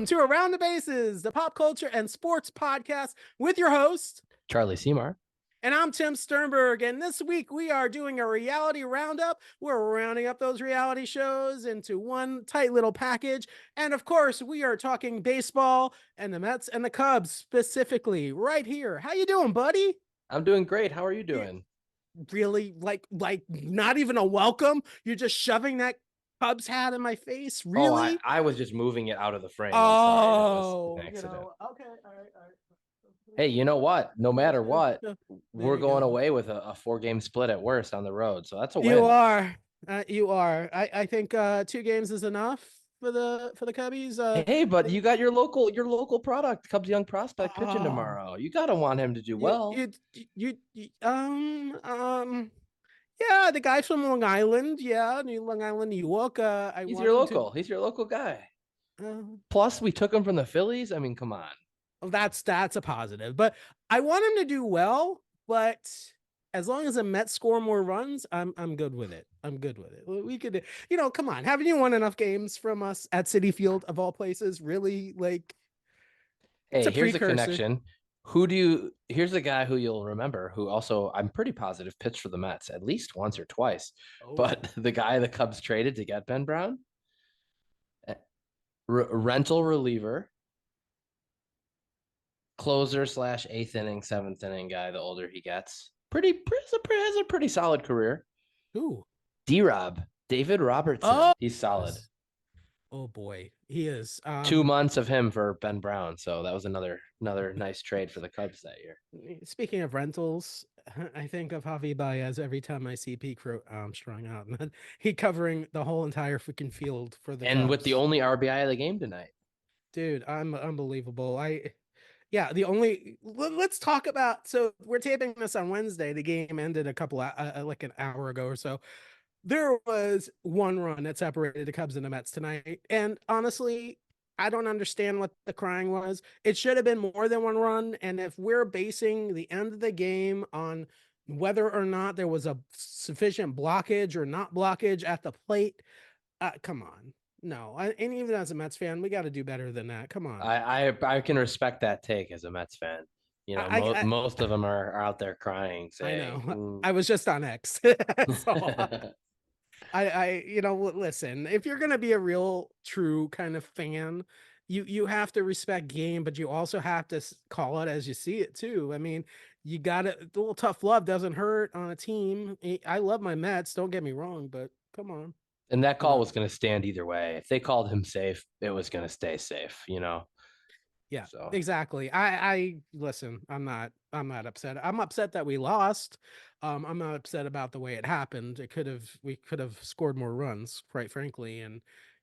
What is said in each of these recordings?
to Around the Bases, the pop culture and sports podcast with your host, Charlie Seymour. And I'm Tim Sternberg. And this week we are doing a reality roundup. We're rounding up those reality shows into one tight little package. And of course, we are talking baseball and the Mets and the Cubs specifically right here. How you doing, buddy? I'm doing great. How are you doing? Really? Like not even a welcome? You're just shoving that Cubs hat in my face? Really? Oh, I was just moving it out of the frame. I'm sorry. That was an accident. Okay. All right. Hey, you know what? No matter what, we're going go. away with a 4-game split at worst on the road. So that's a win. You are. You are. I think 2 games is enough for the Cubbies. Hey, but you got your local product, Cubs young prospect pitching Oh, tomorrow. You gotta want him to do well. Yeah, the guy from Long Island. Yeah, Long Island, New York. I He's want your him local. He's your local guy. to. Plus, we took him from the Phillies. I mean, come on. That's a positive, but I want him to do well. But as long as the Mets score more runs, I'm good with it. I'm good with it. We could, come on. Haven't you won enough games from us at Citi Field of all places? Really, like, it's Hey, a here's a precursor. connection. Here's a guy who you'll remember who also, I'm pretty positive, pitched for the Mets at least once or twice. Oh. But the guy the Cubs traded to get Ben Brown, rental reliever, closer / eighth inning, seventh inning guy. The older he gets, has a pretty solid career. Who? D-Rob, David Robertson. Oh, he's solid. Oh boy, he is. 2 months of him for Ben Brown, so that was another nice trade for the Cubs that year. Speaking of rentals, I think of Javi Baez every time I see Pete Armstrong out, and he covering the whole entire freaking field for the and Cubs. with the only RBI of the game tonight. Dude, I'm unbelievable. Let's talk about. So we're taping this on Wednesday. The game ended a couple like an hour ago or so. There was one run that separated the Cubs and the Mets tonight. And honestly, I don't understand what the crying was. It should have been more than one run. And if we're basing the end of the game on whether or not there was a sufficient blockage or not blockage at the plate, come on. No, and even as a Mets fan, we got to do better than that. Come on. I can respect that take as a Mets fan. Most of them are out there crying. Saying, I know. I was just on X. So listen, if you're going to be a real true kind of fan, you have to respect game, but you also have to call it as you see it too. I mean, you got to, a little tough love doesn't hurt on a team. I love my Mets, don't get me wrong, but come on. And that call was going to stand either way. If they called him safe, it was going to stay safe, Yeah, so. Exactly. I listen, I'm not upset. I'm upset that we lost. I'm not upset about the way it happened. We could have scored more runs, quite frankly. And,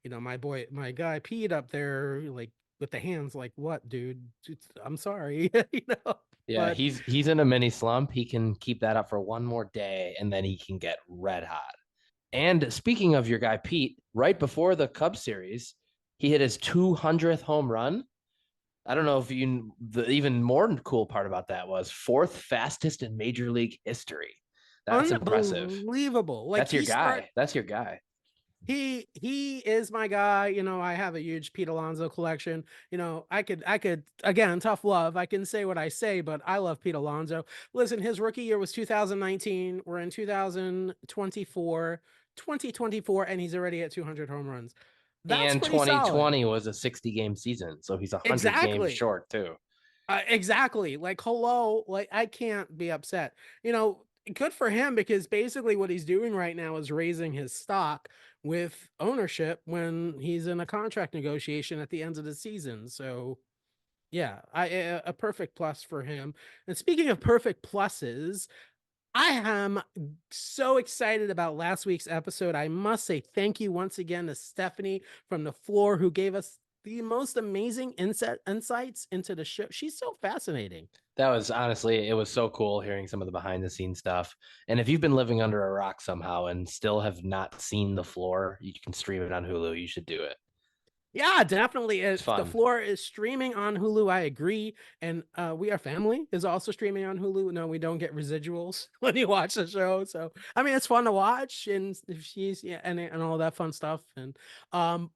my guy Pete up there, like with the hands, like, what, dude? I'm sorry. Yeah, but he's in a mini slump. He can keep that up for one more day and then he can get red hot. And speaking of your guy, Pete, right before the Cubs series, he hit his 200th home run. I don't know if the even more cool part about that was 4th fastest in Major League history. That's impressive. Unbelievable. Like, that's your guy. That's your guy. He is my guy. I have a huge Pete Alonso collection. I could again, tough love. I can say what I say, but I love Pete Alonso. Listen, his rookie year was 2019. We're in 2024, and he's already at 200 home runs. That's and 2020 solid. Was a 60-game season, so he's 100 games short too. Exactly. Like, hello, like I can't be upset. Good for him, because basically what he's doing right now is raising his stock with ownership when he's in a contract negotiation at the end of the season. So yeah, a perfect plus for him. And speaking of perfect pluses, I am so excited about last week's episode. I must say thank you once again to Stephanie from the floor, who gave us the most amazing insights into the show. She's so fascinating. That was honestly, it was so cool hearing some of the behind the scenes stuff. And if you've been living under a rock somehow and still have not seen The Floor, you can stream it on Hulu. You should do it. Yeah, definitely. It's The fun. Floor is streaming on Hulu. I agree. And We Are Family is also streaming on Hulu. No, we don't get residuals when you watch the show. So I mean, it's fun to watch, and if she's yeah, and all that fun stuff. And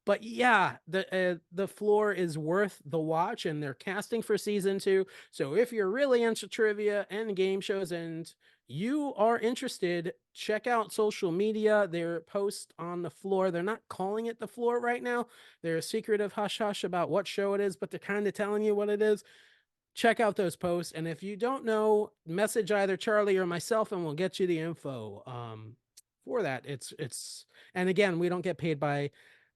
but yeah, the Floor is worth the watch, and they're casting for season 2. So if you're really into trivia and game shows, and you are interested, check out social media. Their post on the Floor. They're not calling it the Floor right now. They're secretive hush hush about what show it is, but they're kind of telling you what it is. Check out those posts. And if you don't know, message either Charlie or myself and we'll get you the info for that. And again, we don't get paid by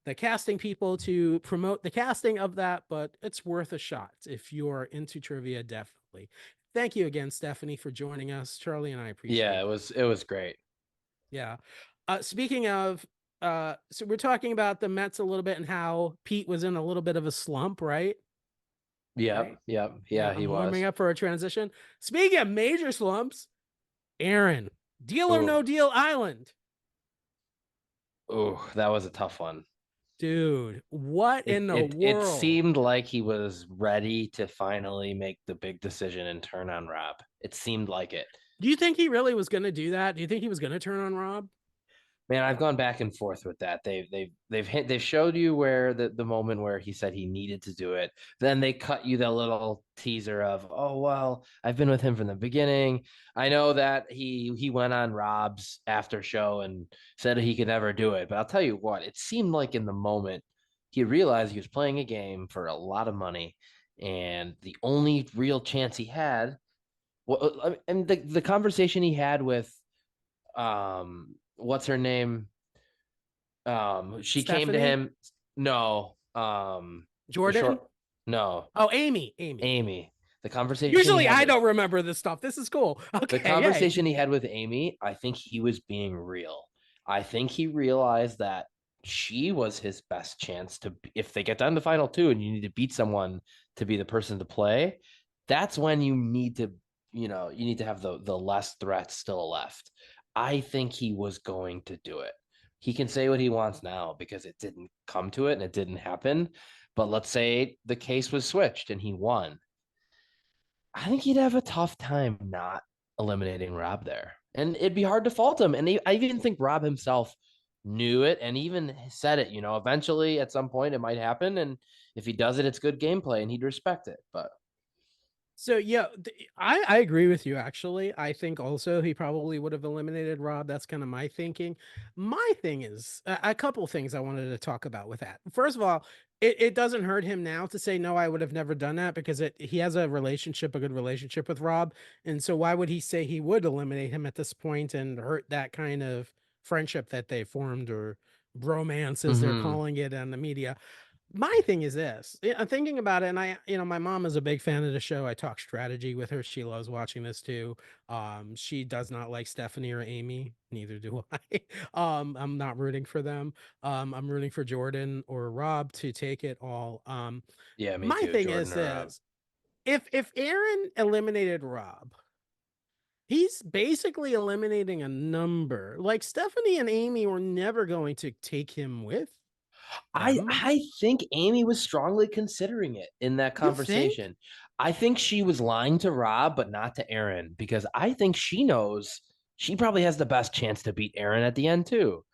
the casting people to promote the casting of that, but it's worth a shot if you're into trivia, definitely. Thank you again, Stephanie, for joining us. Charlie and I Yeah, appreciate that. it was great. Yeah. Speaking of, so we're talking about the Mets a little bit and how Pete was in a little bit of a slump, right? Yep, Right. yep, Yeah, yeah, he I'm warming was. up for a transition. Speaking of major slumps, Aaron, Deal or Ooh, No Deal Island. ooh, that was a tough one. Dude, what It in the it it world? seemed like he was ready to finally make the big decision and turn on Rob. It seemed like it. Do you think he really was going to do that? Do you think he was going to turn on Rob? Man, I've gone back and forth with that. They've showed you where the moment where he said he needed to do it. Then they cut you the little teaser of, oh well, I've been with him from the beginning. I know that he went on Rob's after show and said he could never do it. But I'll tell you what, it seemed like in the moment he realized he was playing a game for a lot of money, and the only real chance he had, well, and the conversation he had with what's her name, she came to Stephanie? him. No, the Jordan? short, no, Oh, Amy. Amy. Amy. The conversation he Usually had I with don't remember this stuff. This is cool. the Okay, yay. conversation he had with Amy, I think he was being real. I think he realized that she was his best chance to, if they get down to the final two and you need to beat someone to be the person to play, that's when you need to, you need to have the less threats still left. I think he was going to do it. He can say what he wants now because it didn't come to it and it didn't happen. But let's say the case was switched and he won. I think he'd have a tough time not eliminating Rob there. And it'd be hard to fault him. And I even think Rob himself knew it and even said it, eventually at some point it might happen. And if he does it, it's good gameplay and he'd respect it. But So yeah, I agree with you actually. I think also he probably would have eliminated Rob. That's kind of my thinking. My thing is a couple things I wanted to talk about with that. First of all, it doesn't hurt him now to say no, I would have never done that because he has a good relationship with Rob. And so why would he say he would eliminate him at this point and hurt that kind of friendship that they formed, or bromance as they're mm-hmm. calling it on the media? My thing is this. I'm thinking about it, and my mom is a big fan of the show. I talk strategy with her. She loves watching this too. She does not like Stephanie or Amy. Neither do I. I'm not rooting for them. I'm rooting for Jordan or Rob to take it all. Yeah, me My too. thing Jordan is or Rob. this. If Aaron eliminated Rob, he's basically eliminating a number. Like Stephanie and Amy were never going to take him with I them. I think Amy was strongly considering it in that You think? conversation. I think she was lying to Rob, but not to Aaron, because I think she knows she probably has the best chance to beat Aaron at the end too.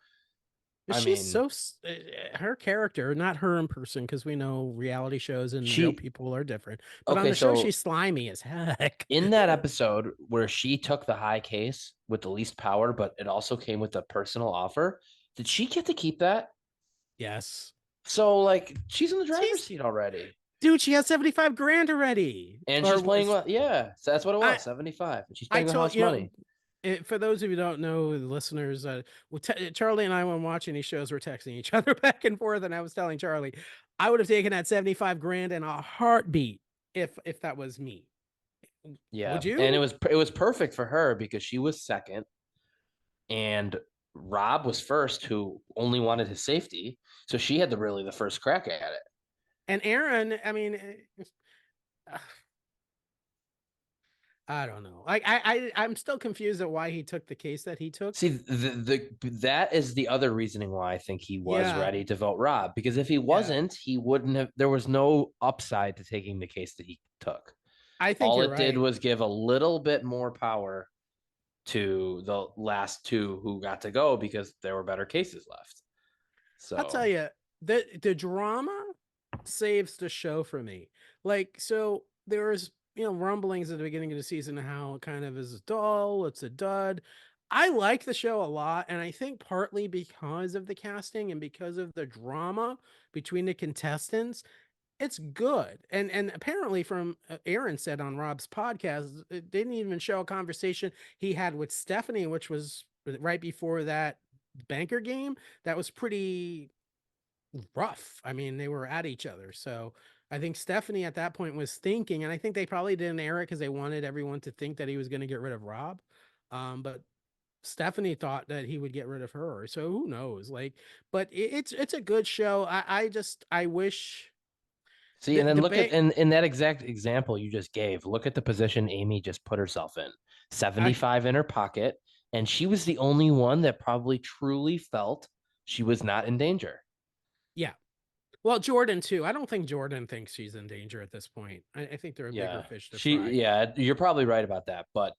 I She's mean, so her character, not her in person, because we know reality shows and real she people are different. But on okay, the show, so she's slimy as heck. in that episode where she took the high case with the least power, but it also came with a personal offer, did she get to keep that? Yes, So like she's in the driver's she's seat already. dude. She has 75 grand already, And or she's playing was well, yeah. So that's what it I? was, 75. And she's I playing with told house you know. money. For those of you who don't know, the listeners, Charlie and I, when watching these shows, were texting each other back and forth, and I was telling Charlie, I would have taken that 75 grand in a heartbeat if that was me. Would Yeah, and it you? was it was perfect for her because she was second, and Rob was first, who only wanted his safety. So she had the first crack at it. And Aaron, I mean, I don't know. Like I'm still confused at why he took the case that he took. See, that is the other reasoning why I think he was Yeah, ready to vote Rob, because if he yeah. wasn't, he wouldn't have. There was no upside to taking the case that he took. I think All you're it did right. was give a little bit more power to the last two who got to go because there were better cases left. I'll tell So you, the drama saves the show for me. Like, so there was, rumblings at the beginning of the season how it kind of is dull, it's a dud. I like the show a lot, and I think partly because of the casting and because of the drama between the contestants, it's good. And apparently, from Aaron said on Rob's podcast, it didn't even show a conversation he had with Stephanie, which was right before that banker game. That was pretty rough. I mean, they were at each other. So I think Stephanie at that point was thinking, and I think they probably didn't air it because they wanted everyone to think that he was going to get rid of Rob. But Stephanie thought that he would get rid of her. So who knows? Like, but it's a good show. I wish see, and then the look at bank. in that exact example you just gave, look at the position Amy just put herself in. I 75 in her pocket, and she was the only one that probably truly felt she was not in danger. Yeah. Well, Jordan too. I don't think Jordan thinks she's in danger at this point. I think there are bigger Yeah. fish to She fry. yeah, you're probably right about that, but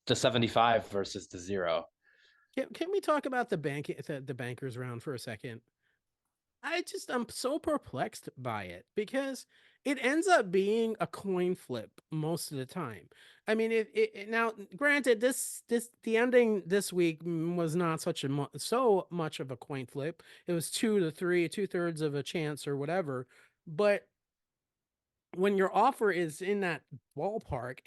the 75 versus the 0. Can we talk about the bankers round for a second? I'm so perplexed by it because it ends up being a coin flip most of the time. I mean, now granted this the ending this week was not so much of a coin flip. It was 2 to 3, 2/3 of a chance or whatever. But when your offer is in that ballpark,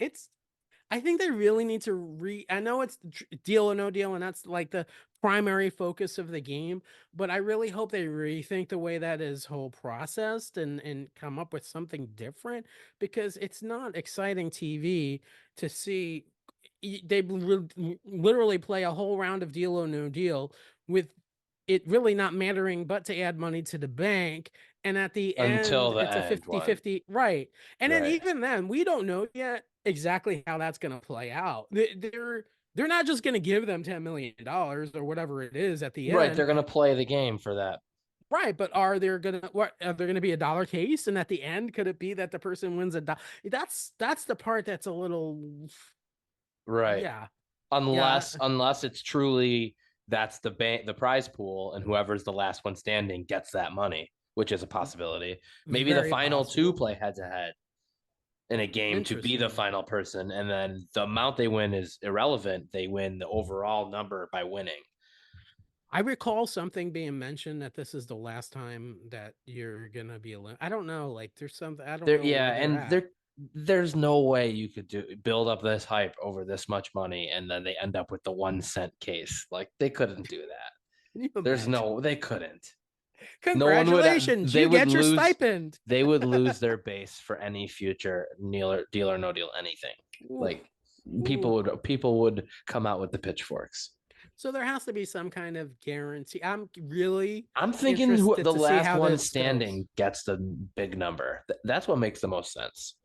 I think they really need to I know it's deal or no deal, and that's like the primary focus of the game, but I really hope they rethink the way that is whole processed and come up with something different because it's not exciting TV to see they literally play a whole round of deal or no deal with it really not mattering but to add money to the bank, and at the Until end the it's a end one. 50-50, right? And then Right. even then we don't know yet exactly how that's going to play out. They're not just going to give them $10 million or whatever it is at the Right, end, they're going to play the game for that. right? But are there going to be a dollar case, and at the end could it be that the person wins a dollar? That's the part that's a little, Right. yeah, yeah, Unless it's truly that's the prize pool and whoever's the last one standing gets that money, which is a possibility. Maybe the very final two possible. play head to head in a game to be the Interesting. final person, and then the amount they win is irrelevant. They win the overall number by winning. I recall something being mentioned that this is the last time that you're gonna be alone. I don't know. Like, there's something. I don't There, know yeah, where they're and at. there's no way you could build up this hype over this much money and then they end up with the 1 cent case. Like they couldn't do that. Can you There's imagine? no, they couldn't. No one would. Congratulations, They you would get your lose. stipend. They would lose their base for any future deal or no deal anything. Ooh, Like ooh. people would come out with the pitchforks. So there has to be some kind of guarantee. I'm really I'm thinking who interested the to see last how one this goes. standing gets the big number. That's what makes the most sense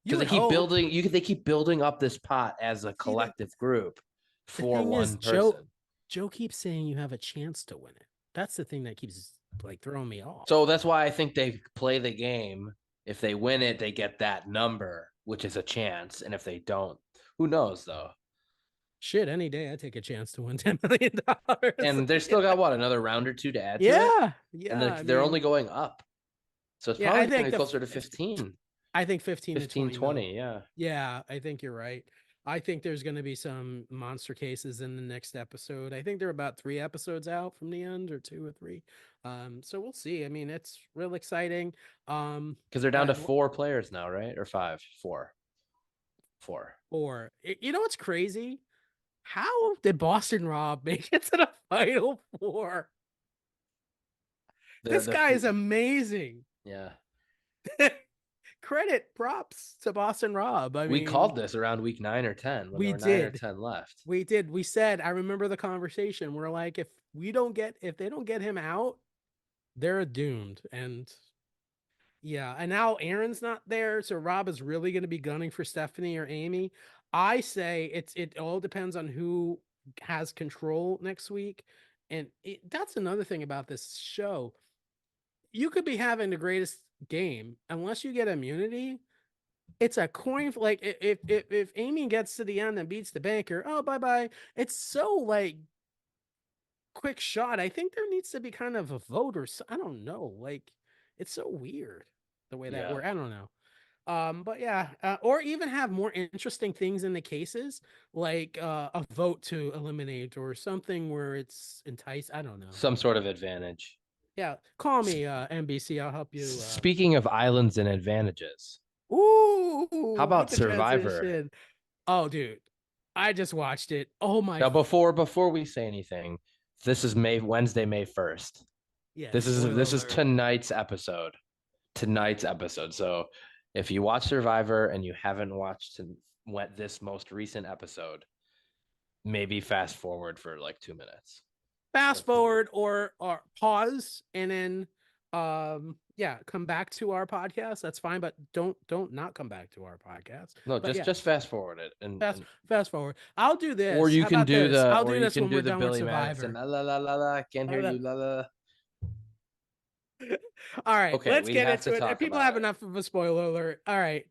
You because they would keep hope. building. They keep building up this pot as a See, collective group the for thing is, one Joe person. Joe keeps saying you have a chance to win it. That's the thing that keeps like throwing me off. So that's why I think they play the game. If they win it, they get that number, which is a chance. And if they don't, who knows though? Shit, any day I take a chance to win $10 million. And they still got what, another round or two to add to it, Yeah, and yeah. I they're only mean, going up, so it's yeah. probably going to be closer to I think 15 to 15, 20 mil. 20. Yeah, Yeah, I think you're right. I think there's going to be some monster cases in the next episode. I think they're about 3 episodes out from the end, or 2 or 3. So we'll see. I mean, it's real exciting. because they're down to But 4 players now, right? Or five, four, four. you know what's crazy? How did Boston Rob make it to the final four? The This guy is the amazing. yeah, Credit props to Boston Rob. I we mean, called this around week 9 or 10 when there we were 9 or did. 10 left. We did. We said, I remember the conversation. We're like, if they don't get him out, they're doomed. And Yeah, and now Aaron's not there, so Rob is really going to be gunning for Stephanie or Amy. I say it all depends on who has control next week, and that's another thing about this show. You could be having the greatest game unless you get immunity. It's a coin like if Amy gets to the end and beats the banker, oh bye bye. It's so like quick shot. I think there needs to be kind of a vote or I don't know. Like it's so weird the way that Yeah. works. I don't know. But yeah, or even have more interesting things in the cases, like a vote to eliminate or something where it's entice. I don't know. Some sort of advantage. Yeah, call me NBC. I'll help you. Speaking of islands and advantages, how Ooh, with about the Survivor? transition. Oh, dude, I just watched it. Oh my. Now, before we say anything, this is Wednesday, May 1st. Yeah, spoiler This is alert. tonight's episode. Tonight's episode. So if you watch Survivor and you haven't watched this most recent episode, maybe fast forward for like 2 minutes or Fast 3. forward or pause and then yeah, come back to our podcast. That's fine, but don't not come back to our podcast. No, But just yes, fast forward it fast forward. I'll do or this. you How can about do this? I'll or do you this can when do we're the done with Billy Madison. Survivor. La la la la la. Can't hear you. La la. All right, Okay, let's we get have to into it. If talk people about have it. enough of a spoiler alert. All right,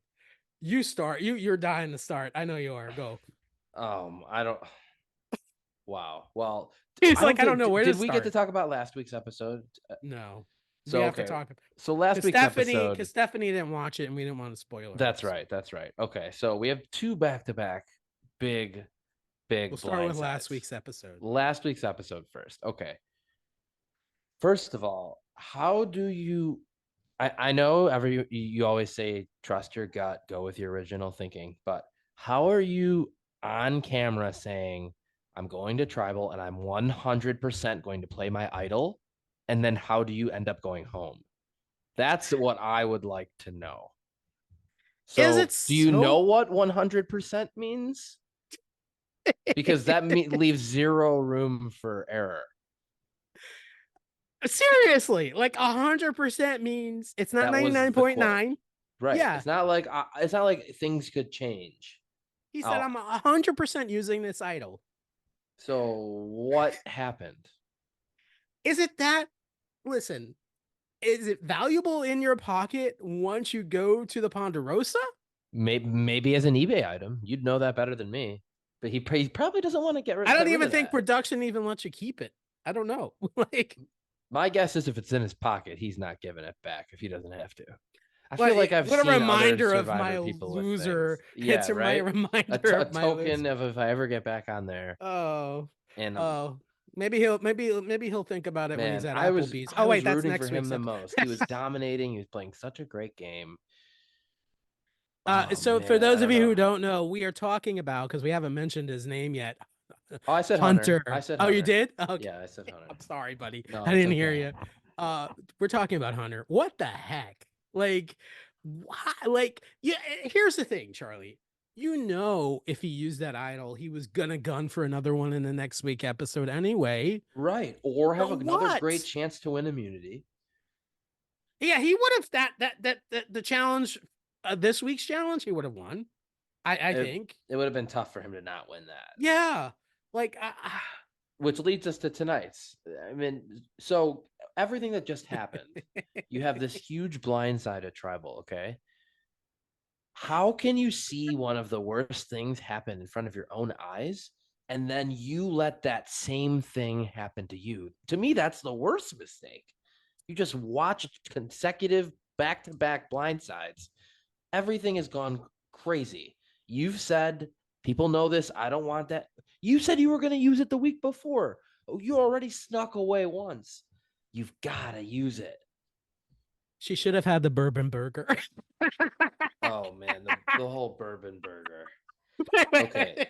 you start. You're dying to start. I know you are. Go. I don't. Wow. Well, He's I don't like, I don't think know where to did we get to start. talk about last week's episode? No, we So have to okay. talk So last week's Because episode. Stephanie didn't watch it and we didn't want to spoil her. That's right. That's right. Okay. So we have two back-to-back big We'll big start with last blindsides. week's episode. Last week's episode first. Okay. First of all, how do you I know you always say trust your gut, go with your original thinking, but how are you on camera saying I'm going to tribal and I'm 100% going to play my idol? And then how do you end up going home? That's what I would like to know. Is it So, do you know so what 100% means? Because that leaves zero room for error. seriously? Like 100% means it's not That was the quote. 99.9. Right. Yeah, It's not like things could change. he said Oh, I'm 100% using this idol. so what happened? Is it that? Listen, is it valuable in your pocket once you go to the Ponderosa? Maybe as an eBay item, you'd know that better than me. But he probably doesn't want to I get don't rid even of think that. production even lets you keep it. I don't know. Like, My guess is if it's in his pocket, he's not giving it back if he doesn't have to. I feel what like I've what a seen other reminder of Survivor my people with loser. things. Yeah, It's a my right. reminder A of my token loser. of if I ever get back on there. Oh, And oh, maybe he'll think about it when he's man, at Applebee's. I Oh was wait, that's rooting for next him week's the episode. most. He was dominating. He was playing such a great game. Oh So for man, I those of don't you who know. don't know, we are talking about because we haven't mentioned his name yet. Oh, I said Hunter. I Hunter. said Oh, you Hunter. did? Okay. Yeah, I said Hunter. I'm sorry, buddy. No, I it's didn't hear okay. you. We're talking about Hunter. What the heck? Like, why? Like, yeah. Here's the thing, Charlie. You know, if he used that idol, he was gonna gun for another one in the next week episode anyway. Right. Or have So another great what? chance to win immunity. Yeah, he would have that the challenge, this week's challenge, he would have won. I think. It would have been tough for him to not win that. Yeah, like Which leads us to tonight's. I mean, so everything that just happened, you have this huge blindside of tribal, okay? How can you see one of the worst things happen in front of your own eyes and then you let that same thing happen to you? To me, that's the worst mistake. You just watched consecutive back-to-back blindsides. Everything has gone crazy. You've said, people know this. I don't want that. You said you were going to use it the week before. You already snuck away once. You've got to use it. she should have had the bourbon burger. Oh, man. The whole bourbon burger. Okay.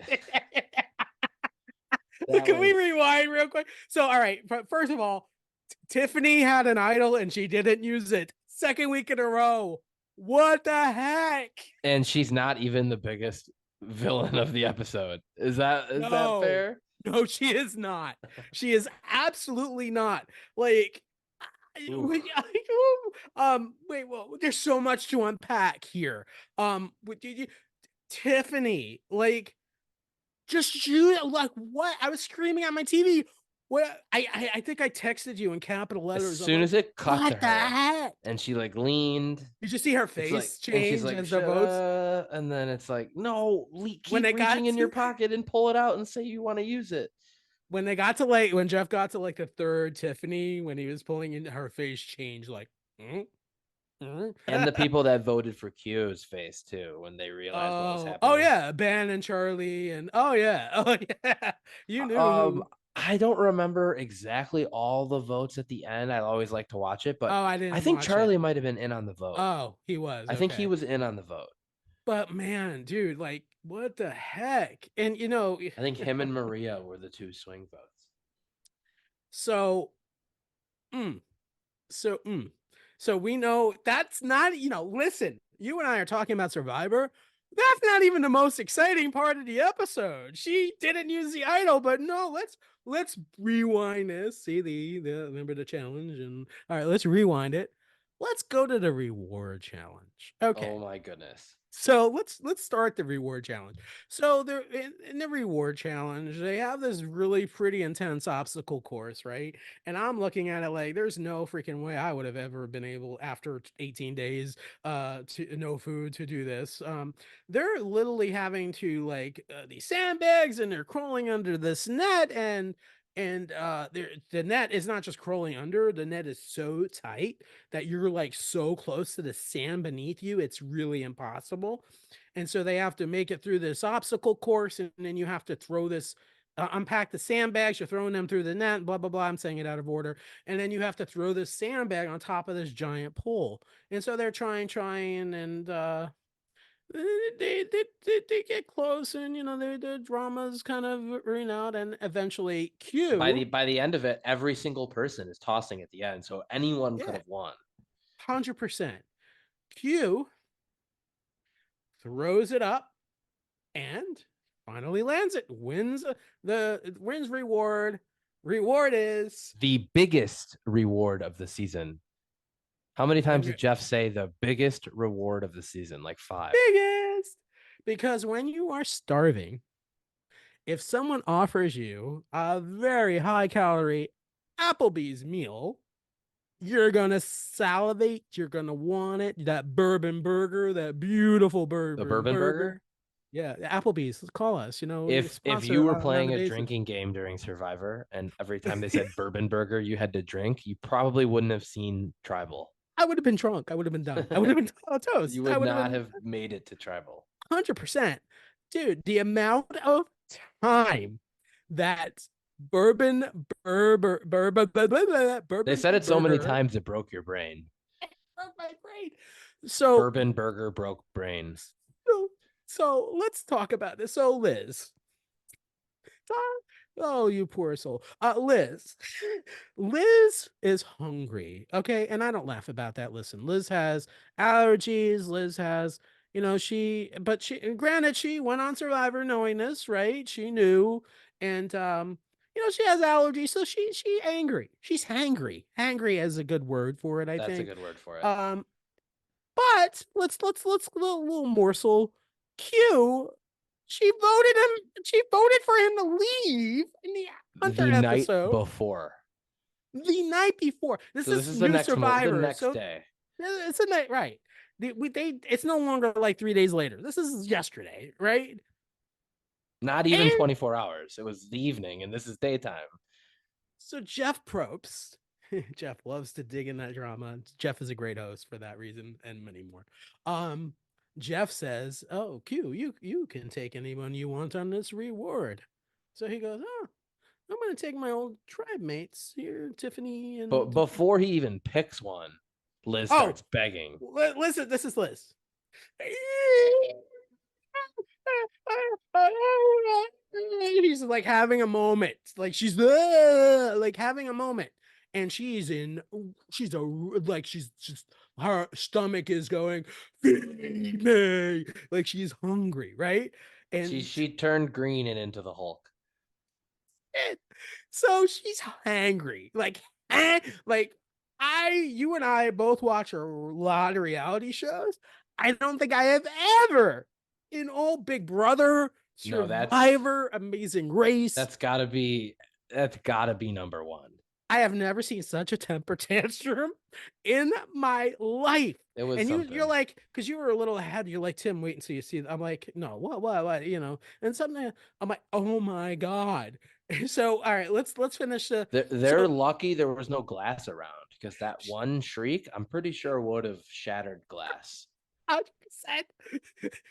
That Can we was, rewind real quick? So, all right. First of all, Tiffany had an idol and she didn't use it. Second week in a row. What the heck? and she's not even the biggest villain of the episode. Is that No, fair? no, she is not. She is absolutely not. Like, Oof. Wait, well, there's so much to unpack here. Tiffany, like, just you, like, what? I was screaming at my TV. What? I think I texted you in capital As letters. I'm soon like, as it cut to what the her heck? and she like leaned, Did you see her it's like, face and she's change like, as the votes and then it's like, no, when keep they reaching got in your to pocket and pull it out and say you want to use it. when Jeff got to like the third Tiffany when he was pulling in her face changed like mm, mm. And the people that voted for Q's face too when they realized what was Oh happening. yeah, Ben and Charlie and oh yeah, oh yeah, you knew Um, who. I don't remember exactly all the votes at the end. I always like to watch it, but Oh, I I didn't think watch it. Charlie might have been in on the vote. Oh, he was I think he okay. was in on the vote. But man, dude, like what the heck? And I think him and Maria were the two swing votes. so mm, so so we know that's not, listen, you and I are talking about Survivor. That's not even the most exciting part of the episode. She didn't use the idol, but no, let's rewind this. See the remember the challenge, and all right, let's rewind it. Let's go to the reward challenge. Okay. Oh my goodness. So let's start the reward challenge. So there in the reward challenge, they have this really pretty intense obstacle course, right? And I'm looking at it like there's no freaking way I would have ever been able after 18 days to no food to do this. They're literally having to like these sandbags and they're crawling under this net and the net is not just crawling under, the net is so tight that you're like so close to the sand beneath you, it's really impossible. And so they have to make it through this obstacle course, and then you have to throw this, unpack the sandbags. You're throwing them through the net, blah blah blah. I'm saying it out of order, and then you have to throw this sandbag on top of this giant pole. And so they're trying, and they get close, and the drama's kind of out, and eventually Q, By the end of it, every single person is tossing at the end, so anyone could yeah, have won. 100%. Q throws it up and finally lands it. Wins reward. Reward is The biggest reward of the season. How many when times you're did Jeff say the biggest reward of the season? Like five. biggest. Because when you are starving, if someone offers you a very high calorie Applebee's meal, you're gonna salivate. You're gonna want it. That bourbon burger, that beautiful The bourbon bourbon burger. burger. Yeah, Applebee's. Call us. If you Sponsor were on playing a a basis. drinking game during Survivor and every time they said bourbon burger, you had to drink, you probably wouldn't have seen Tribal. I would have been drunk. I would have been done. I would have been You toast. I would would have not been have made it to Tribal. 100%. Dude, the amount of time that They bourbon said it so many burger times it broke your brain. broke my brain. So, Bourbon burger broke brain. so, so let's talk about this. So, Liz, oh, you poor soul. Liz. Liz is hungry. Okay. And I don't laugh about that. Listen, Liz has allergies. Liz has, but granted, she went on Survivor knowing this, right? She knew. And, she has allergies. So she angry. She's hangry. Hangry is a good word for it, I That's a think. good word for it. Um, but let's little morsel. Q, she voted for him to leave in the Hunter The night episode before. the night before. This So this is is new the Survivor. next So day. it's a night, right? It's no longer like 3 days later. This is yesterday, right? Not even And 24 hours. It was the evening, and this is daytime. so Jeff Probst, Jeff loves to dig in that drama. Jeff is a great host for that reason and many more. Um, Jeff says, "Oh, Q, you can take anyone you want on this reward." So he goes, "Oh, I'm gonna take my old tribe mates here, Tiffany But and before he even picks one, Liz oh, starts begging. listen, this is Liz. He's like having a moment, like she's like having a moment, and she's just her stomach is going, feed me, like she's hungry, right? And She turned green and into the Hulk. so she's hangry, like you and I both watch a lot of reality shows. I don't think I have ever, in all Big Brother, No, that's Survivor, Amazing Race, that's gotta be that's gotta be number one. I have never seen such a temper tantrum in my life. It was And you're something. like, because you were a little ahead, you're like, Tim, wait until you see. I'm like, no, what, and something. I'm like, oh my god. So, all right, let's finish the. They're So lucky there was no glass around because that one shriek, I'm pretty sure would have shattered glass. 100%.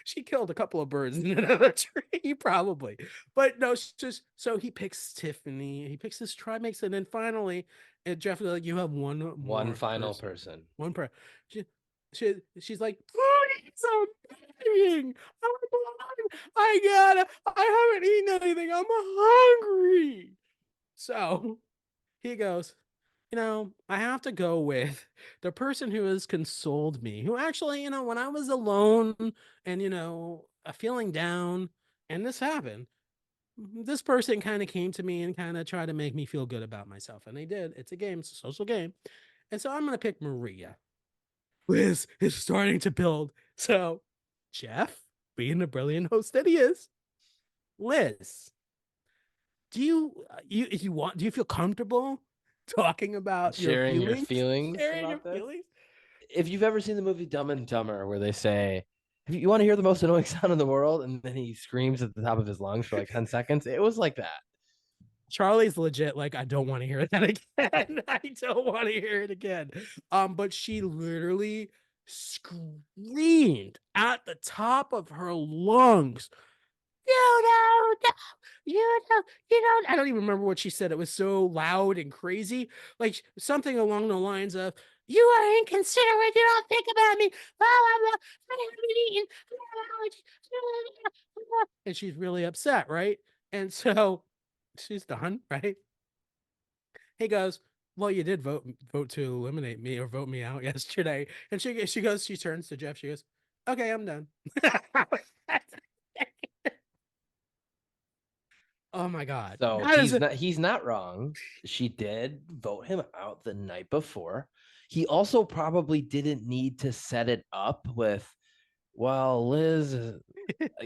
She killed a couple of birds in another tree, probably. But no, just so he picks Tiffany, he picks this trimix, and then finally, and Jeff is like, you have one One more final person. person. One person. She, she's like, please, I'm begging. I haven't eaten anything. I'm hungry. So he goes, I have to go with the person who has consoled me, who actually, when I was alone and, feeling down, and this happened, this person kind of came to me and kind of tried to make me feel good about myself. And they did. It's a game, it's a social game. And so I'm going to pick Maria. Liz is starting to build. So, Jeff, being the brilliant host that he is, Liz, do you feel comfortable talking about your Sharing your feelings? feelings Sharing your about this. feelings? If you've ever seen the movie Dumb and Dumber, where they say, if you want to hear the most annoying sound in the world, and then he screams at the top of his lungs for like 10 seconds, it was like that. Charlie's legit like, I don't want to hear that again. I don't want to hear it again. But she literally screamed at the top of her lungs. You don't know. You don't. I don't even remember what she said. It was so loud and crazy. Like something along the lines of, you are inconsiderate. You don't think about me. Blah, blah, blah. I haven't eaten. And she's really upset, right? And so she's done, right? He goes, well, you did vote to eliminate me or vote me out yesterday. And she turns to Jeff. She goes, okay, I'm done. Oh my god. So That is he's not wrong. She did vote him out the night before. He also probably didn't need to set it up with, well, Liz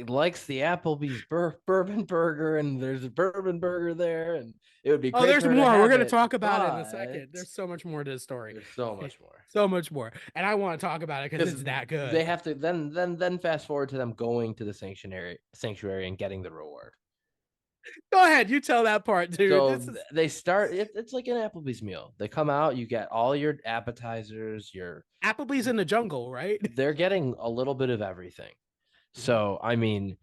likes the Applebee's bourbon burger, and there's a bourbon burger there, and it would be Oh, great there's for her to more. We're have gonna it. talk about it in a But second. There's so much more to the story. there's so much more So much more. And I want to talk about it because because it's that they good. have to then fast forward to them going to the sanctuary and getting the reward. Go ahead, you tell that part, dude. This So is they start. It's like an Applebee's meal. They come out. You get all your appetizers. Applebee's in the jungle, right? They're getting a little bit of everything. Mhm. So I mean,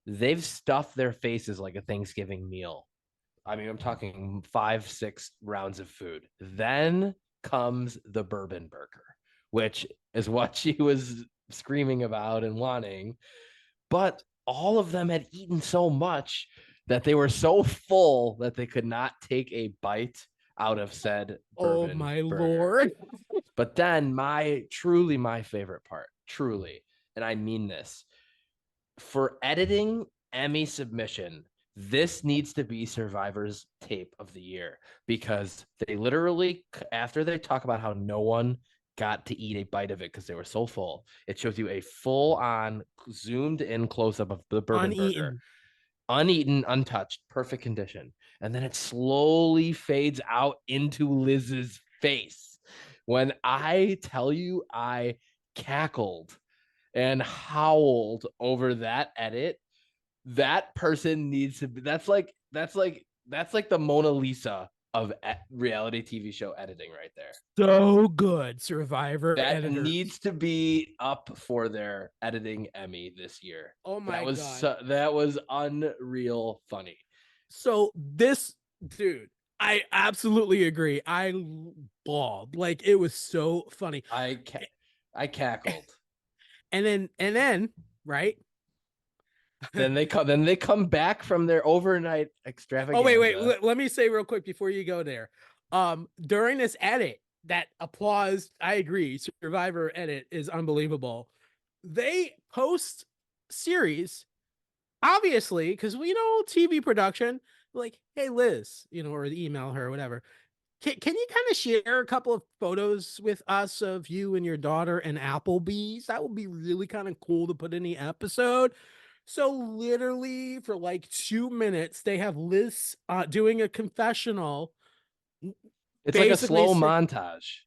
they've stuffed their faces like a Thanksgiving meal. I mean, I'm talking 5, 6 rounds of food. Then comes the bourbon burger, which is what she was screaming about and wanting. But all of them had eaten so much that they were so full that they could not take a bite out of said Oh bourbon my burger. lord. But then my favorite part, truly, and I mean this, for editing Emmy submission, this needs to be Survivor's tape of the year because they literally, after they talk about how no one got to eat a bite of it because they were so full, it shows you a full on zoomed in close up of the bourbon burger, Uneaten. uneaten, untouched, perfect condition. And then it slowly fades out into Liz's face. When I tell you, I cackled and howled over that edit. That person needs to be, that's like the Mona Lisa of reality TV show editing right there. So good, Survivor That editors. needs to be up for their editing Emmy this year. Oh That my was god. that was unreal funny. So this dude, I absolutely agree. I bawled. Like it was so funny. I cackled. And then, right? Then they come back from their overnight Oh, wait. extravaganza. Let me say real quick before you go there. During this edit, that applause, I agree, Survivor edit is unbelievable. They post series, obviously, because we know TV production, like, hey Liz, or email her or whatever. Can you kind of share a couple of photos with us of you and your daughter and Applebee's? That would be really kind of cool to put in the episode. So literally for like 2 minutes, they have Liz doing a confessional, It's like a basically slow say, montage.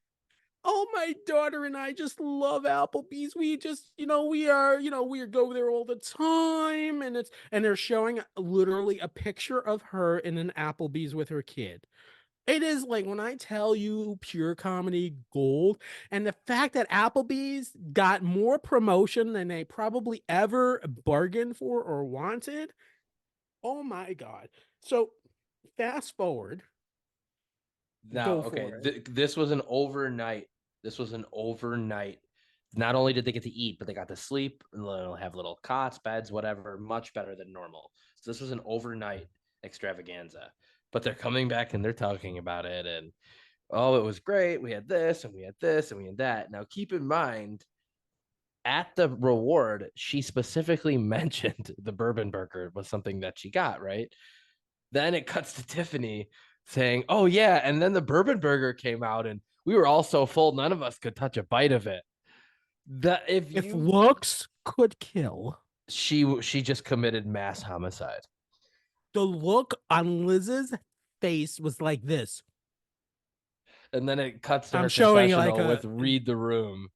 "Oh, my daughter and I just love Applebee's. We just, we go there all the time." And they're showing literally a picture of her in an Applebee's with her kid. It is like when I tell you pure comedy gold, and the fact that Applebee's got more promotion than they probably ever bargained for or wanted. Oh my God. So fast forward, Now, go okay, for it. this was an overnight. This was an overnight. Not only did they get to eat, but they got to sleep. And they'll have little cots, beds, whatever. Much better than normal. So this was an overnight extravaganza. But they're coming back and they're talking about it. And oh, it was great. We had this and we had this and we had that. Now, keep in mind, at the reward, she specifically mentioned the bourbon burger was something that she got, right? Then it cuts to Tiffany saying, "Oh yeah," and then the bourbon burger came out, and we were all so full, none of us could touch a bite of it. That if If you looks could kill, she just committed mass homicide. the look on Liz's face was like this. And then it cuts to I'm her showing like confessional a, with "Read the Room."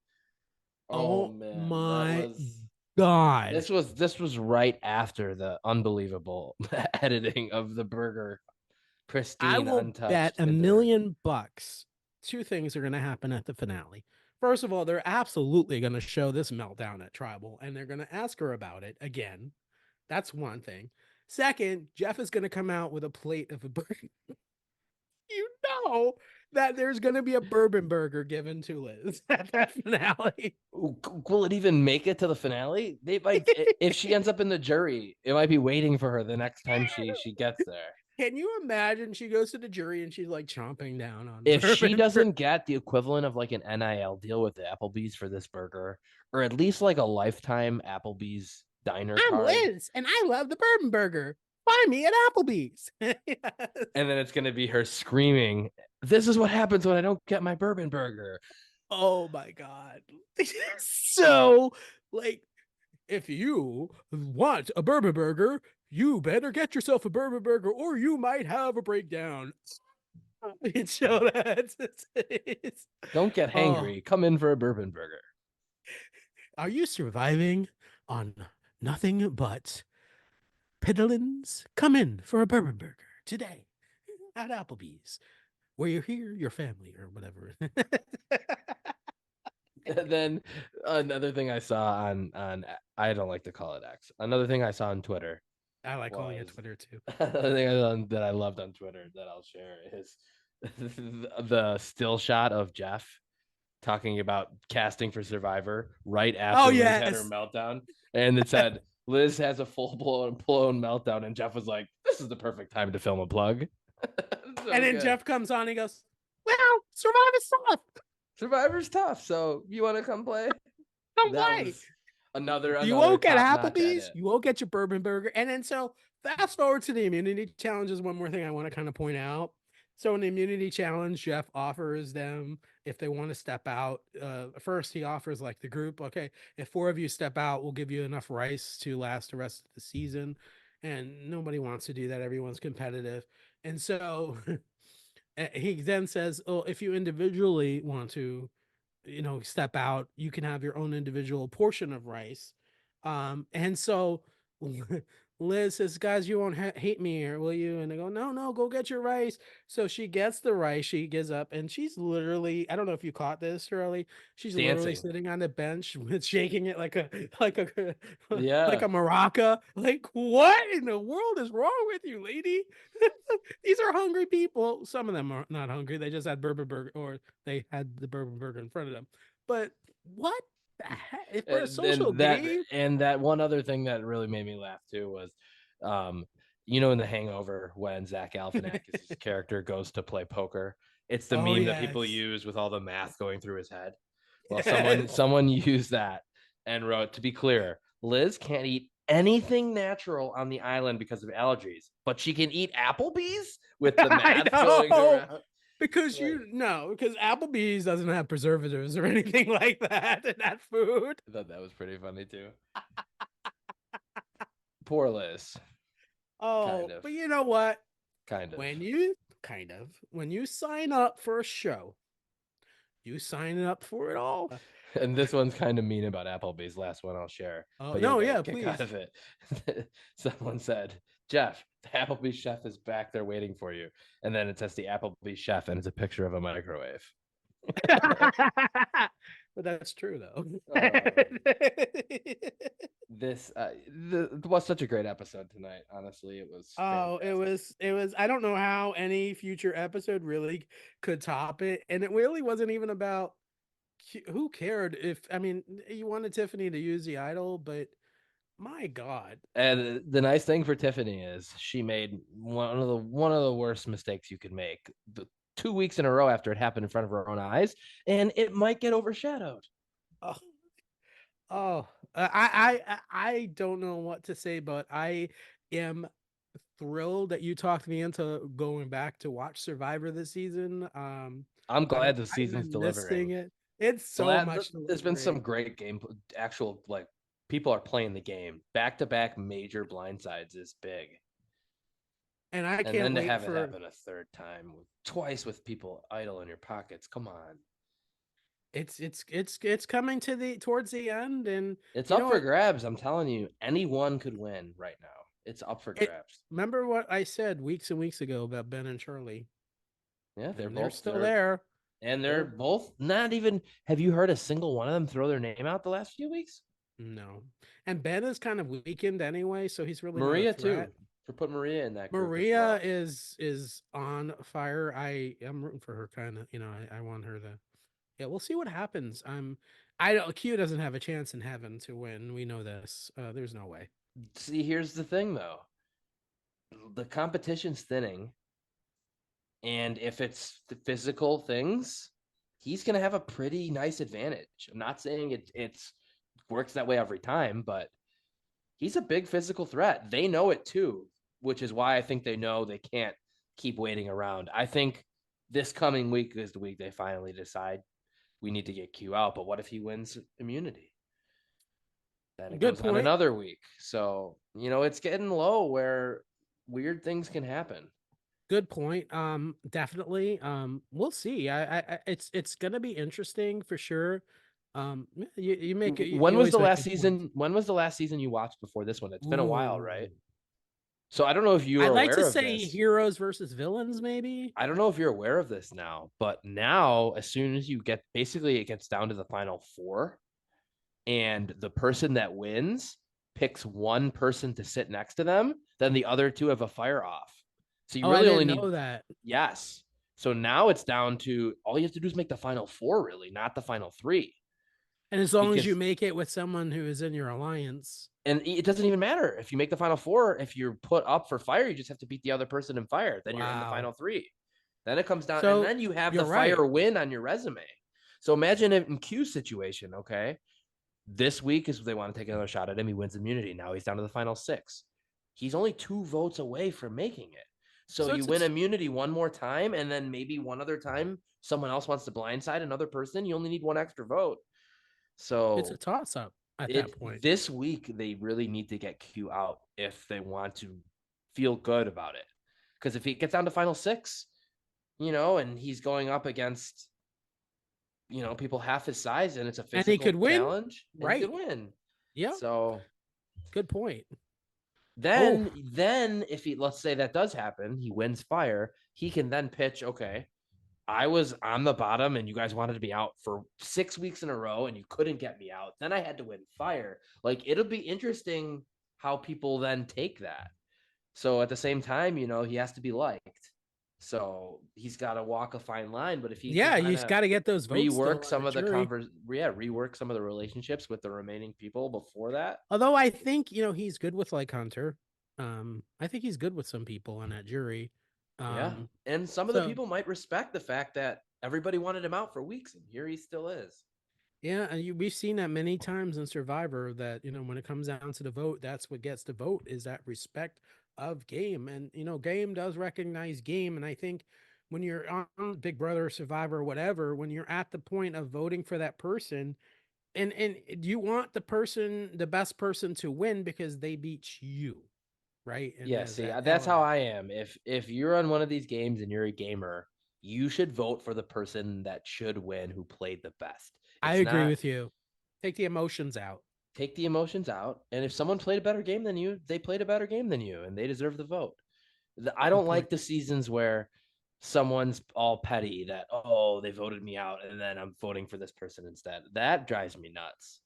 Oh oh man, that my was God. this was right after the unbelievable editing of the burger, I pristine, will bet untouched, a into her. million bucks. Two things are going to happen at the finale. First of all, they're absolutely going to show this meltdown at Tribal, and they're going to ask her about it again. That's one thing. Second, Jeff is going to come out with a plate of a burger. You know that there's going to be a bourbon burger given to Liz at that finale. Will it even make it to the finale? They might, if she ends up in the jury, it might be waiting for her the next time she gets there. Can you imagine she goes to the jury and she's like chomping down on If she bourbon doesn't get the equivalent of like an NIL deal with the Applebee's for this burger, or at least like a lifetime Applebee's diner I'm card, Liz and I love the bourbon burger. Find me at Applebee's. Yes. and then it's gonna be her screaming, "This is what happens when I don't get my bourbon burger." Oh my God. So, like, if you want a bourbon burger, you better get yourself a bourbon burger or you might have a breakdown. So it's, Don't get oh, hangry. Come in for a bourbon burger. are you surviving on nothing but piddlings? Come in for a bourbon burger today at Applebee's, where you're here, your family, or whatever. And then another thing I saw on I don't like to call it X. Another thing I saw on Twitter I like calling it was Twitter too. another thing that I loved on Twitter that I'll share is the still shot of Jeff talking about casting for Survivor right Oh, after Liz had her yes. meltdown, and it said Liz has a full blown meltdown, and Jeff was like, "This is the perfect time to film a plug." And So then good. Jeff comes on and he goes, "Well, Survivor's tough. Survivor's tough, so you want to come play? Come That play. was another You another won't get top notch Applebee's. edit. You won't get your bourbon burger." And then so fast forward to the immunity challenges. One more thing I want to kind of point out. So in the immunity challenge, Jeff offers them if they want to step out. First, he offers like the group, okay, if four of you step out, we'll give you enough rice to last the rest of the season. And nobody wants to do that. Everyone's competitive. And so he then says, "Oh, if you individually want to, step out, you can have your own individual portion of rice." And so Liz says, "Guys, you won't hate me here, will you?" And they go, "No, no, go get your rice." So she gets the rice, she gives up, and she's literally, I don't know if you caught this, Shirley. She's literally Dancing. sitting on the bench with shaking it like a like Yeah. a maraca. Like, what in the world is wrong with you, lady? These are hungry people. Some of them are not hungry. They just had bourbon burger, or they had the bourbon burger in front of them. But what the heck? For a social game? And that one other thing that really made me laugh too was um in The Hangover when Zach Galifianakis' character goes to play poker. It's the Oh, meme that people yes. use with all the math going through his head. Well, Yes. someone used that and wrote, to be clear, Liz can't eat anything natural on the island because of allergies, but she can eat Applebee's with the I math going know. around. Because Like, because Applebee's doesn't have preservatives or anything like that in that food. I thought that was pretty funny too. Poor Liz. Kind Oh, of. but you know what? Kind of. When you sign up for a show, you sign up for it all. And this one's kind of mean about Applebee's. Last one I'll share, Oh but you'll no, get a yeah, kick out please. of it. Someone said, Jeff, the Applebee's chef is back there waiting for you. And then it says the Applebee's chef, and it's a picture of a microwave. But that's true though. This was such a great episode tonight. Honestly, it was Oh, fantastic. it was I don't know how any future episode really could top it. And it really wasn't even about who cared if I mean you wanted Tiffany to use the idol, but my God. And the nice thing for Tiffany is she made one of the worst mistakes you could make. 2 weeks in a row after it happened in front of her own eyes, and it might get overshadowed. Oh, oh, I don't know what to say, but I am thrilled that you talked me into going back to watch Survivor this season. I'm glad the I've season's been delivering. missing it. It's so much There's been some delivering. great game, actual like people are playing the game. Back to back major blindsides is big, And I and can't then to wait have it for happen a third time, twice with people idle in your pockets. Come on, it's coming to the towards the end and it's you up know for what grabs. I'm telling you, anyone could win right now. It's up for it grabs. remember what I said weeks and weeks ago about Ben and Charlie Yeah, and they're still there. they're They're both not even. Have you heard a single one of them throw their name out the last few weeks? no. And Ben is kind of weakened anyway, so he's really not a Maria threat. too. For put Maria in that group as Maria well. is on fire. I am rooting for her kind of, I want her to yeah, we'll see what happens. I don't Q doesn't have a chance in heaven to win. We know this. There's no way. See, here's the thing though. The competition's thinning, and if it's the physical things, he's gonna have a pretty nice advantage. I'm not saying it's works that way every time, but he's a big physical threat. They know it too, which is why I think they know they can't keep waiting around. I think this coming week is the week they finally decide we need to get Q out. But what if he wins immunity? Then it Good goes on point. another week. So, it's getting low where weird things can happen. Good point. Definitely. We'll see. It's gonna be interesting for sure. You make When you was always the make last good points. season? When was the last season you watched before this one? It's been a while, right? Ooh. So I don't know if you I'd are like aware to of say this. heroes versus villains, maybe. I don't know if you're aware of this now, but now as soon as you get basically it gets down to the final four, and the person that wins picks one person to sit next to them, then the other two have a fire off. So you Oh, I really only didn't need know that. yes. So now it's down to all you have to do is make the final four, really, not the final three. And as long as you Because make it with someone who is in your alliance. and it doesn't even matter if you make the final four. If you're put up for fire, you just have to beat the other person in fire. Then you're in the Wow. final three. Then it comes down, and So then you have the you're right. fire win on your resume. So imagine it in Q's situation. Okay, this week is they want to take another shot at him. He wins immunity. Now he's down to the final six. He's only 2 votes away from making it. So So you win immunity one more time, and then maybe one other time someone else wants to blindside another person. You only need one extra vote. it's a So toss up at that it point. this week they really need to get Q out if they want to feel good about it. Because if he gets down to final six, and he's going up against people half his size, and it's a And he could physical win. challenge, and he could Right. win. Yeah. So Good point. Oh, then if he let's say that does happen, he wins fire, he can then pitch, okay, I was on the bottom and you guys wanted to be out for 6 weeks in a row and you couldn't get me out. Then I had to win fire. Like it'll be interesting how people then take that. So at the same time, he has to be liked. So he's got to walk a fine line. But if he can yeah. kind You of got to get those votes still rework on the some of the jury. rework some of the relationships with the remaining people before that. Although I think he's good with like Hunter. I think he's good with some people on that jury. Yeah. Um, And some of the so people might respect the fact that everybody wanted him out for weeks and here he still is. yeah, and we've seen that many times in Survivor that when it comes down to the vote, that's what gets the vote is that respect of game, and game does recognize game, and I think when you're on Big Brother, Survivor, whatever, when you're at the point of voting for that person, and you want the person, the best person to win because they beat you, right? And Yeah, there's see, that that's how element. I am. If you're on one of these games and you're a gamer, you should vote for the person that should win who played the best. I It's agree not with you. Take the emotions out. take the emotions out, and if someone played a better game than you, they played a better game than you and they deserve the vote. I Good don't point. like the seasons where someone's all petty that oh, they voted me out and then I'm voting for this person instead. That drives me nuts.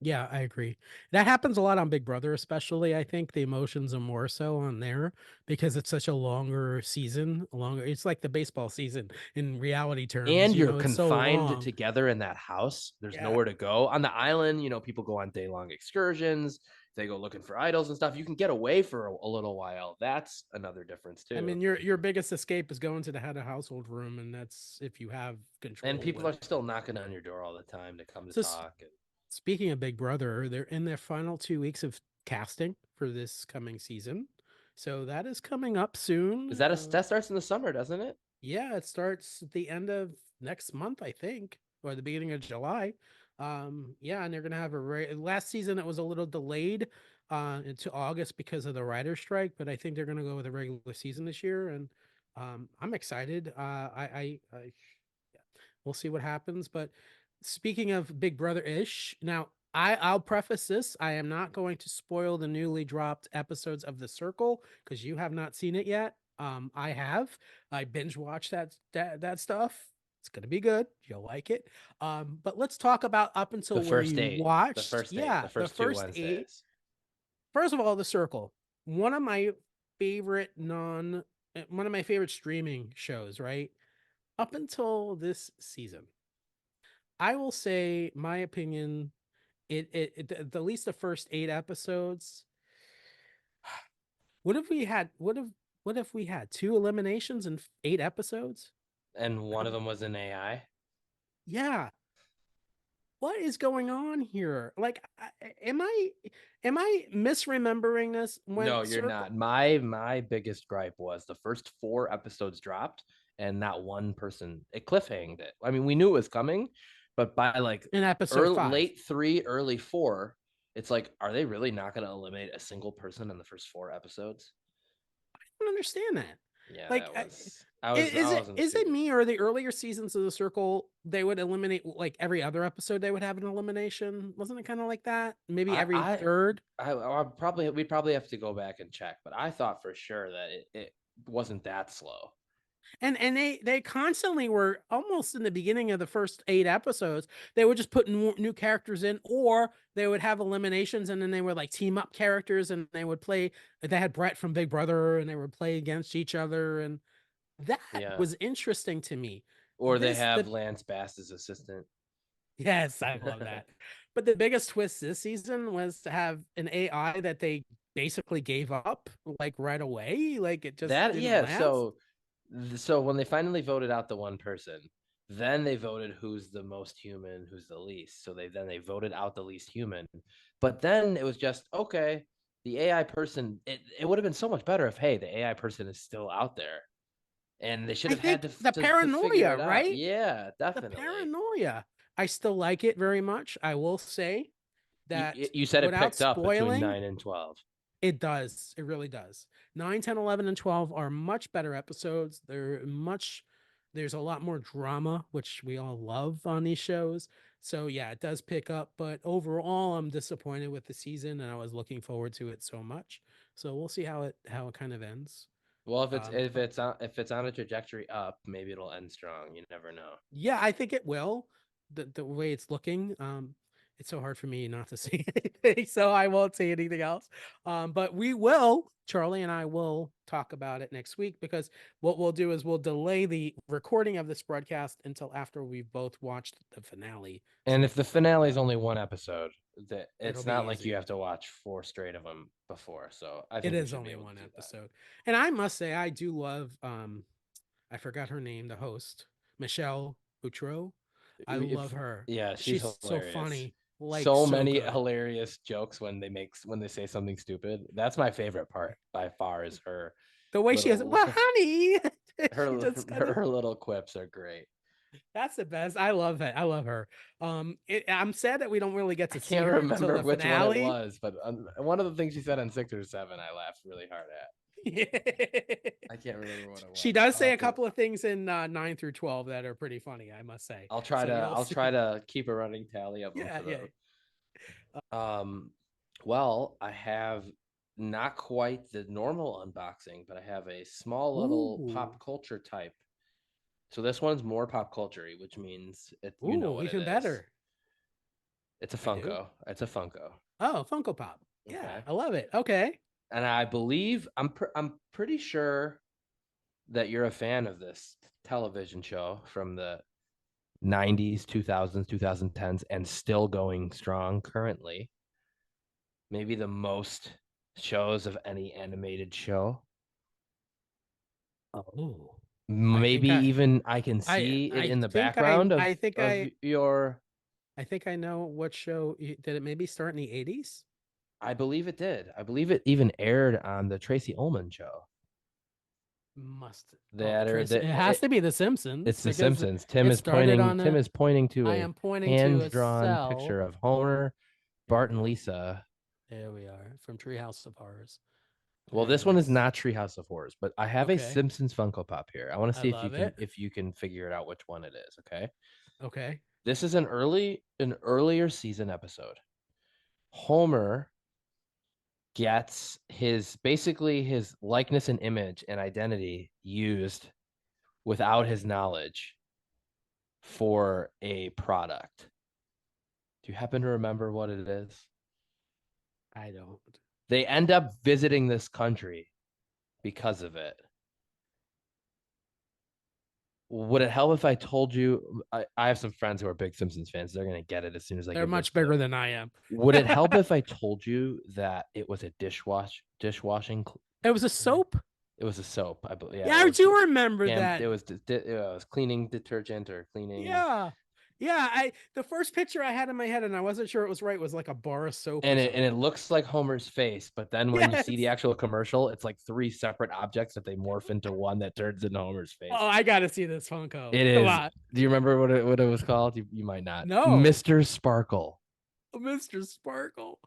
Yeah, I agree. That happens a lot on Big Brother, especially. I think the emotions are more so on there because it's such a longer season, longer. It's like the baseball season in reality terms. And You you're know, it's so confined long. together in that house. There's Yeah. nowhere to go. On the island, people go on day-long excursions. They go looking for idols and stuff. You can get away for a little while. That's another difference I too. mean, your biggest escape is going to the head of household room, and that's if you have And control. people And are still knocking on your door all the time to come to so, talk. And speaking of Big Brother, they're in their final 2 weeks of casting for this coming season, so that is coming up is soon. that starts in the summer, doesn't it? Yeah, it starts at the end of next month, I think, or the beginning of July. Yeah, and they're gonna have last season it was a little delayed into August because of the writer strike, but I think they're gonna go with a regular season this year, and I'm excited. Yeah, we'll see what happens. But speaking of Big Brother ish, now I'll preface this: I am not going to spoil the newly dropped episodes of The Circle because you have not seen it yet. I have. I binge watched that stuff. It's gonna be good. You'll like it. But let's talk about up The until where first you eight. The watched. first eight. The Yeah, the first two first eight. Wednesdays. First of all, The Circle. One of my favorite one of my favorite streaming shows. Right up until this season, I will say my opinion. At least the first 8 episodes. What if we had? What if we had two eliminations in 8 episodes? And one of That'd be them was an AI. yeah. What is going on here? Like, am I misremembering this when No, you're Circle not. My biggest gripe was the first 4 episodes dropped, and not one person it cliffhanged it. I mean, we knew it was coming, but by like in episode early, 5? late 3, early 4, it's like, are they really not going to eliminate a single person in the first 4 episodes? I don't understand that. Yeah, Like, that was I wasn't is it too. me or the earlier seasons of the Circle they would eliminate like every other episode they would have an elimination? Wasn't it kind of like that? Maybe I every I third. I probably we'd probably have to go back and check, but I thought for sure that it wasn't that slow. And they constantly were almost in the beginning of the first 8 episodes. They would just put new characters in, or they would have eliminations, and then they would like team up characters, and they would play. They had Brett from Big Brother, and they would play against each other, and that Yeah. was interesting to me. Or they This have the Lance Bass's assistant. Yes, I love that. But the biggest twist this season was to have an AI that they basically gave up like right away. Like it just That didn't yeah, last. so when they finally voted out the one person, then they voted who's the most human, who's the least. So they voted out the least human. But then it was just okay, the AI person, it would have been so much better if hey, the AI person is still out there. And they should I have had think the to figure paranoia, it out. right? Yeah, The definitely. paranoia. I still like it very much. I will say that You said it without picked up between spoiling, 9 and 12. it does. It really does. 9, 10, 11, and 12 are much better episodes. There's a lot more drama, which we all love on these shows. So yeah, it does pick up, but overall I'm disappointed with the season and I was looking forward to it so much. So we'll see how it kind of ends. Well, if it's if But it's on if it's on a trajectory up, maybe it'll end strong. You never know. yeah, I think it will. The way it's looking, it's so hard for me not to say anything, so I won't say anything else. But we will, Charlie and I will talk about it next week because what we'll do is we'll delay the recording of this broadcast until after we've both watched the finale, so And we if the can talk finale is about only one episode, that it. It'll it's be not like you easy. have to watch 4 straight of them before. So I It think we is should be only able one to do that. episode, and I must say I do love. I forgot her name, the host, Michelle Boutreau. I love If her. yeah, she's She's so hilarious. funny, like So so many good. hilarious jokes when they say something stupid. That's my favorite part by far is her The way she has, little well, honey. She just kind of her little quips are great. that's the best. I love it. I love her. I'm sad that we don't really get I to see can't her till remember the which one it finale. was, but one of the things she said on 6 or 7, I laughed really hard at. I can't remember what it She was. does say a couple of things in 9 through 12 that are pretty funny, I must say. So you'll I'll try see. to keep a running tally of them Yeah, for yeah. the well, I have not quite the normal unboxing, but I have a small little Ooh, pop culture type. So this one's more pop culture, which means you know ooh, what it even is. better. It's a I do. Funko. It's a Funko. Oh, Funko Pop. Yeah, Okay. I love it. Okay. And I believe I'm pretty sure that you're a fan of this television show from the 90s, 2000s, 2010s, and still going strong currently. Maybe the most shows of any animated show. Oh, I Maybe think I, even I can see it I in the think I, background I think of I, your. I think I know what show did it maybe start in the 80s? I believe it did. I believe it even aired on the Tracy Ullman show. Must. Oh, That or Tracy. the It has to be The Simpsons It's The because Simpsons. it started on Tim a. is pointing to I a am pointing to hand a drawn cell. picture of Homer, There Bart, we and are. Lisa. There we are from Treehouse of Horrors. Well, There this it one is is. not Treehouse of Horrors, but I have a Okay. Simpsons Funko Pop here. I want to I see love it. if you can figure it out which one it is. Okay, Okay. this is an earlier season episode. Homer gets his basically his likeness and image and identity used without his knowledge for a product. Do you happen to remember what it is? I don't. They end up visiting this country because of it. Would it help if I told you? I have some friends who are big Simpsons fans. They're gonna get it as soon as I They're give this much to them. bigger than I am. Would it help if I told you that it was a dishwashing It was a cleaner? soap? It was a soap. I believe. Yeah, Yeah, I do remember that. it was cleaning detergent or cleaning, Yeah. Yeah, I the first picture I had in my head and I wasn't sure it was right was like a bar of soap or and it something. looks like Homer's face, but then when you see the Yes. actual commercial, it's like three separate objects that they morph into one that turns into Homer's face. Oh, I gotta see this Funko. It Come is. on. Do you remember what it was called? You might not. No. Mr. Sparkle. Mr. Sparkle.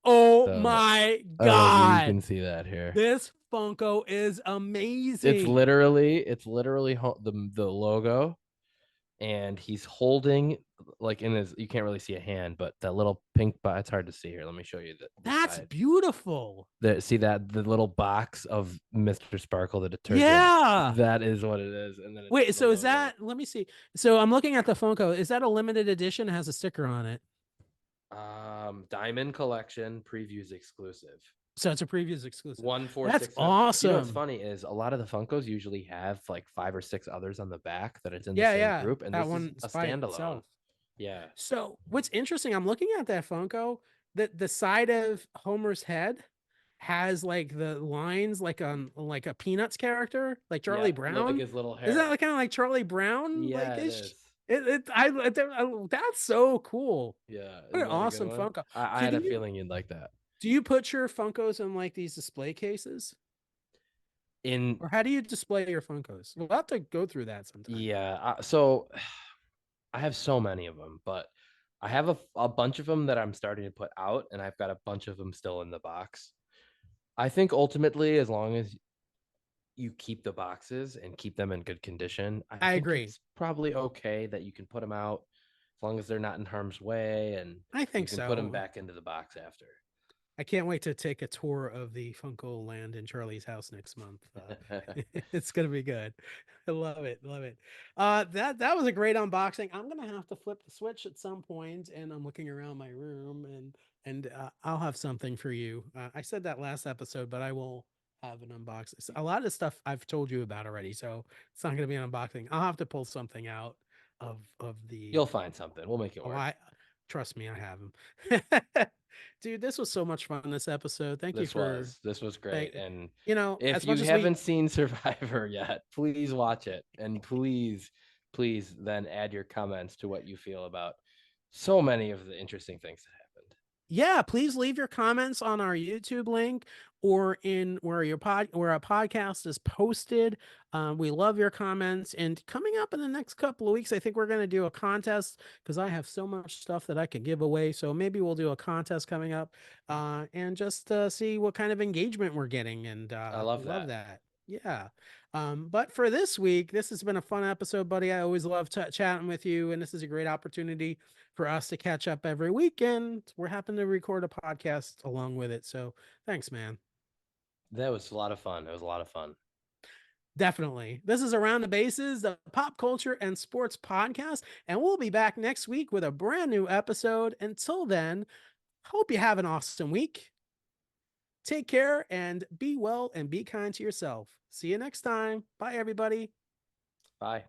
Oh So my I don't know if you God. can see that here. This Funko is amazing. It's literally the logo, and he's holding like in his. You can't really see a hand, but that little pink. But it's hard to see here. Let me show you the That's side. beautiful. See that the little box of Mr. Sparkle, the detergent. Yeah. That is what it is, and then it Wait, has the so is logo. that, let me see. So I'm looking at the Funko. Is that a limited edition? It has a sticker on it. Diamond Collection previews exclusive. So it's a previous exclusive. One four That's six seven. You know what's awesome. funny is a lot of the Funkos usually have like 5 or 6 others on the back that it's in the Yeah, same yeah. group, and That this is one's a by standalone. itself. Yeah. So what's interesting, I'm looking at that Funko. The side of Homer's head has like the lines like a Peanuts character, like Yeah, Charlie like Brown. his little Is that hair. like kind of like Charlie Brown Yeah, like it ish? is. That's so cool. Yeah, What isn't an that a good awesome one? Funko. I So had a feeling you'd like that. do you put your Funkos in like these display cases? In Or how do you display your Funkos? We'll have to go through that sometime. Yeah, so I have so many of them, but I have a bunch of them that I'm starting to put out, and I've got a bunch of them still in the box. I think ultimately, as long as you keep the boxes and keep them in good condition, I I think agree. it's probably okay that you can put them out as long as they're not in harm's way and I you think can put them so. back into the box after. I can't wait to take a tour of the Funko Land in Charlie's house next month. It's gonna be good. I love it, love it. That was a great unboxing. I'm gonna have to flip the switch at some point, and I'm looking around my room, and I'll have something for you. I said that last episode, but I will have an unboxing. A lot of stuff I've told you about already, so it's not gonna be an unboxing. I'll have to pull something out of the. You'll find something. We'll make it Oh, work. I trust me, I have them. Dude, this was so much fun this episode. Thank you for This was great. thank And as if you much as we haven't seen Survivor yet, please watch it. And please then add your comments to what you feel about so many of the interesting things that happened. Yeah, please leave your comments on our YouTube link or in where our podcast is posted. We love your comments. And coming up in the next couple of weeks, I think we're going to do a contest because I have so much stuff that I could give away. So maybe we'll do a contest coming up and just see what kind of engagement we're getting. And I we love love that. that. Yeah. But for this week, this has been a fun episode, buddy. I always love chatting with you, and this is a great opportunity for us to catch up every weekend. We're happy to record a podcast along with it. So thanks, man. That was a lot of fun. It was a lot of fun. Definitely. This is Around the Bases, the pop culture and sports podcast. And we'll be back next week with a brand new episode. Until then, hope you have an awesome week. Take care and be well and be kind to yourself. See you next time. Bye, everybody. Bye.